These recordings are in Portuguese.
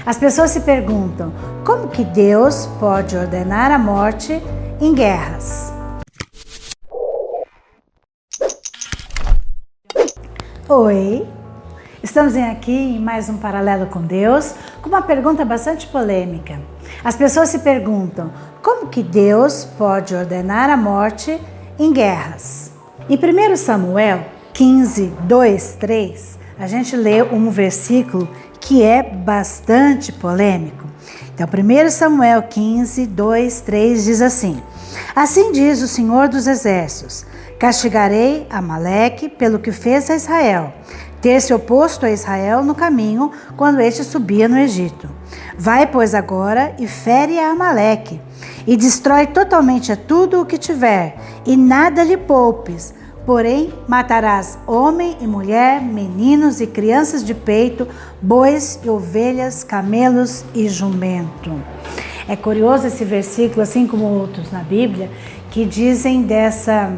As pessoas se perguntam, como que Deus pode ordenar a morte em guerras? Oi, estamos aqui em mais um Paralelo com Deus, com uma pergunta bastante polêmica. As pessoas se perguntam, como que Deus pode ordenar a morte em guerras? Em 1 Samuel 15, 2, 3, a gente lê um versículo que é bastante polêmico. Então, 1 Samuel 15, 2, 3 diz assim: Assim diz o Senhor dos Exércitos, castigarei Amaleque pelo que fez a Israel, ter se oposto a Israel no caminho quando este subia no Egito. Vai, pois, agora e fere a Amaleque, e destrói totalmente a tudo o que tiver, e nada lhe poupes. Porém, matarás homem e mulher, meninos e crianças de peito, bois e ovelhas, camelos e jumento. É curioso esse versículo, assim como outros na Bíblia, que dizem dessa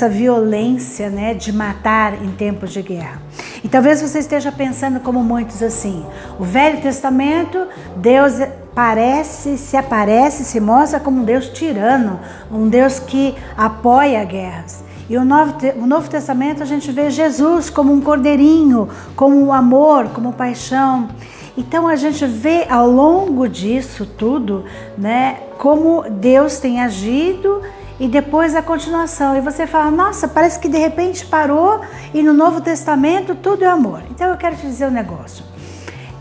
violência, né, de matar em tempos de guerra. E talvez você esteja pensando como muitos assim, o Velho Testamento, Deus se mostra como um Deus tirano, um Deus que apoia guerras. E o Novo Testamento a gente vê Jesus como um cordeirinho, como o amor, como paixão. Então a gente vê ao longo disso tudo, né, como Deus tem agido e depois a continuação. E você fala, nossa, parece que de repente parou e no Novo Testamento tudo é amor. Então eu quero te dizer um negócio.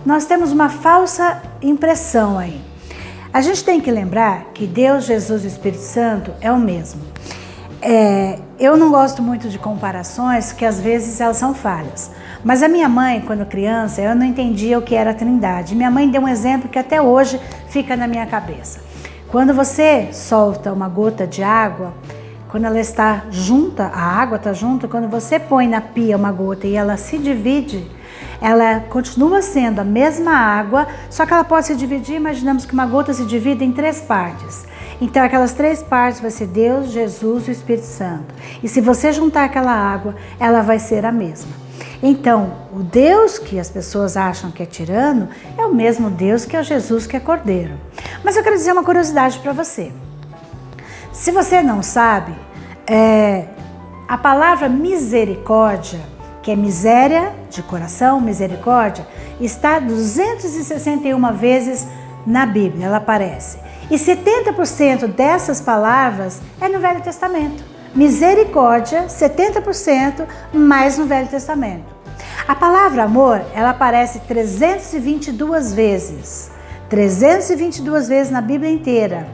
Nós temos uma falsa impressão aí. A gente tem que lembrar que Deus, Jesus e o Espírito Santo é o mesmo. Eu não gosto muito de comparações, que às vezes elas são falhas. Mas a minha mãe, quando criança, eu não entendia o que era a Trindade. Minha mãe deu um exemplo que até hoje fica na minha cabeça. Quando você solta uma gota de água, quando ela está junta, a água está junta, quando você põe na pia uma gota e ela se divide, ela continua sendo a mesma água, só que ela pode se dividir, imaginamos que uma gota se divide em 3 partes. Então aquelas 3 partes vai ser Deus, Jesus e o Espírito Santo. E se você juntar aquela água, ela vai ser a mesma. Então, o Deus que as pessoas acham que é tirano é o mesmo Deus que é Jesus, que é cordeiro. Mas eu quero dizer uma curiosidade para você. Se você não sabe, a palavra misericórdia, que é miséria de coração, misericórdia, está 261 vezes na Bíblia, ela aparece. E 70% dessas palavras é no Velho Testamento. Misericórdia, 70% mais no Velho Testamento. A palavra amor, ela aparece 322 vezes. 322 vezes na Bíblia inteira.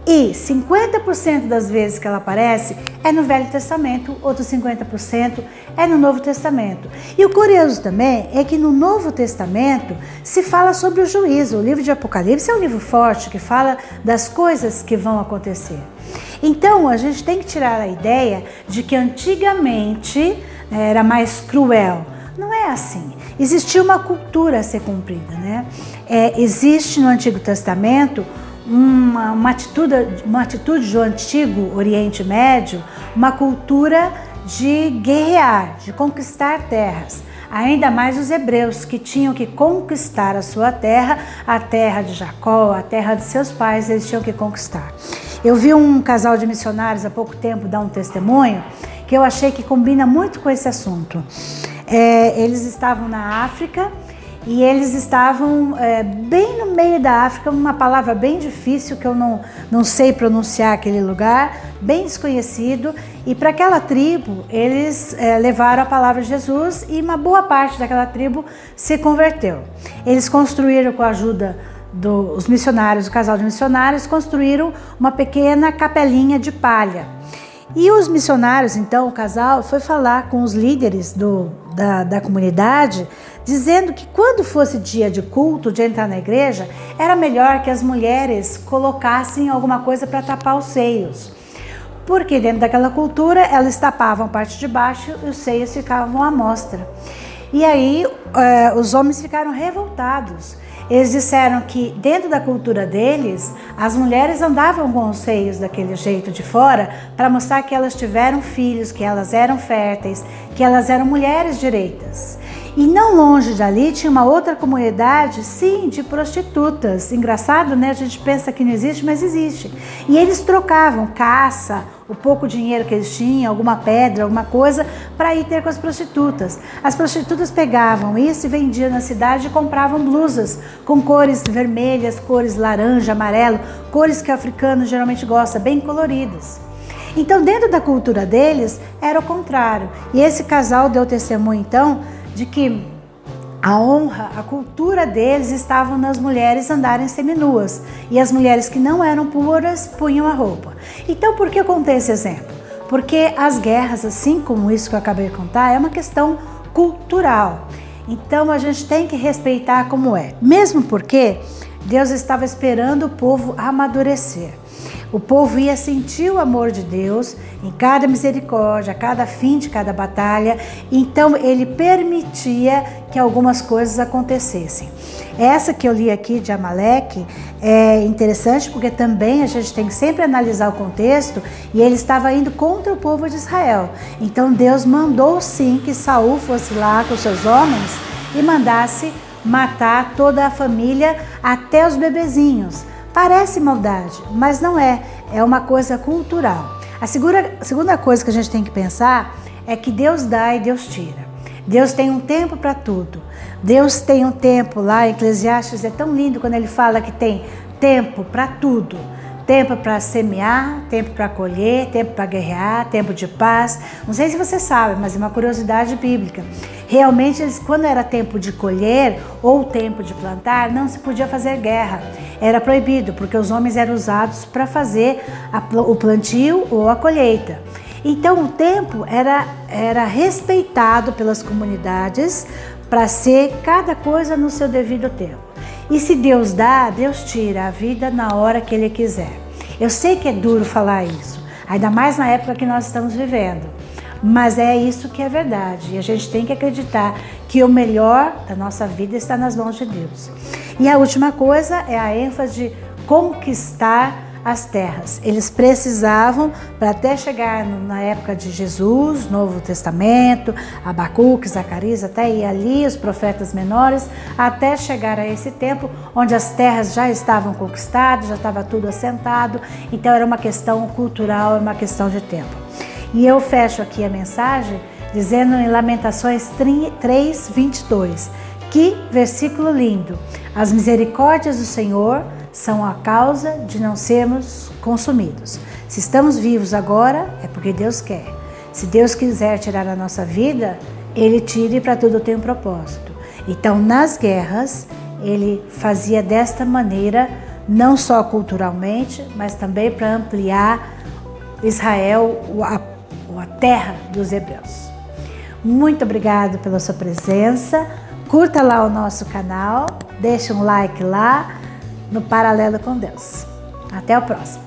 E 50% das vezes que ela aparece é no Velho Testamento, outros 50% é no Novo Testamento. E o curioso também é que no Novo Testamento se fala sobre o juízo. O livro de Apocalipse é um livro forte que fala das coisas que vão acontecer. Então a gente tem que tirar a ideia de que antigamente era mais cruel. Não é assim. Existia uma cultura a ser cumprida, né? Existe no Antigo Testamento uma atitude do antigo Oriente Médio, uma cultura de guerrear, de conquistar terras. Ainda mais os hebreus, que tinham que conquistar a sua terra, a terra de Jacó, a terra de seus pais, eles tinham que conquistar. Eu vi um casal de missionários há pouco tempo dar um testemunho que eu achei que combina muito com esse assunto. Eles estavam na África e eles estavam bem no meio da África, uma palavra bem difícil que eu não sei pronunciar aquele lugar, bem desconhecido, e para aquela tribo eles levaram a palavra de Jesus e uma boa parte daquela tribo se converteu. Eles construíram com a ajuda dos missionários, o casal de missionários, construíram uma pequena capelinha de palha. E os missionários, então, o casal foi falar com os líderes da comunidade, dizendo que quando fosse dia de culto, de entrar na igreja, era melhor que as mulheres colocassem alguma coisa para tapar os seios. Porque dentro daquela cultura, elas tapavam a parte de baixo e os seios ficavam à mostra. E aí, os homens ficaram revoltados. Eles disseram que dentro da cultura deles, as mulheres andavam com os seios daquele jeito de fora para mostrar que elas tiveram filhos, que elas eram férteis, que elas eram mulheres direitas. E não longe dali tinha uma outra comunidade, sim, de prostitutas. Engraçado, né? A gente pensa que não existe, mas existe. E eles trocavam caça, o pouco dinheiro que eles tinham, alguma pedra, alguma coisa, para ir ter com as prostitutas. As prostitutas pegavam isso e vendiam na cidade e compravam blusas com cores vermelhas, cores laranja, amarelo, cores que o africano geralmente gosta, bem coloridas. Então, dentro da cultura deles, era o contrário. E esse casal deu testemunho, então, de que a honra, a cultura deles estavam nas mulheres andarem seminuas. E as mulheres que não eram puras punham a roupa. Então, por que eu contei esse exemplo? Porque as guerras, assim como isso que eu acabei de contar, é uma questão cultural. Então, a gente tem que respeitar como é. Mesmo porque Deus estava esperando o povo amadurecer. O povo ia sentir o amor de Deus em cada misericórdia, a cada fim de cada batalha. Então ele permitia que algumas coisas acontecessem. Essa que eu li aqui de Amaleque é interessante porque também a gente tem que sempre analisar o contexto, e ele estava indo contra o povo de Israel. Então Deus mandou sim que Saul fosse lá com seus homens e mandasse matar toda a família, até os bebezinhos. Parece maldade, mas não é. É uma coisa cultural. A segunda coisa que a gente tem que pensar é que Deus dá e Deus tira. Deus tem um tempo para tudo. Deus tem um tempo lá, Eclesiastes é tão lindo quando ele fala que tem tempo para tudo. Tempo para semear, tempo para colher, tempo para guerrear, tempo de paz. Não sei se você sabe, mas é uma curiosidade bíblica. Realmente, quando era tempo de colher ou tempo de plantar, não se podia fazer guerra. Era proibido, porque os homens eram usados para fazer o plantio ou a colheita. Então, o tempo era respeitado pelas comunidades para ser cada coisa no seu devido tempo. E se Deus dá, Deus tira a vida na hora que Ele quiser. Eu sei que é duro falar isso, ainda mais na época que nós estamos vivendo. Mas é isso que é verdade. E a gente tem que acreditar que o melhor da nossa vida está nas mãos de Deus. E a última coisa é a ênfase de conquistar as terras. Eles precisavam, para até chegar na época de Jesus, Novo Testamento, Abacuque, Zacarias, até ir ali, os profetas menores, até chegar a esse tempo onde as terras já estavam conquistadas, já estava tudo assentado. Então era uma questão cultural, uma questão de tempo. E eu fecho aqui a mensagem dizendo em Lamentações 3:22, que versículo lindo: as misericórdias do Senhor são a causa de não sermos consumidos. Se estamos vivos agora, é porque Deus quer. Se Deus quiser tirar a nossa vida, Ele tira, e para tudo tem um propósito. Então, nas guerras, Ele fazia desta maneira, não só culturalmente, mas também para ampliar Israel, a terra dos hebreus. Muito obrigado pela sua presença. Curta lá o nosso canal, deixe um like lá no Paralelo com Deus. Até o próximo.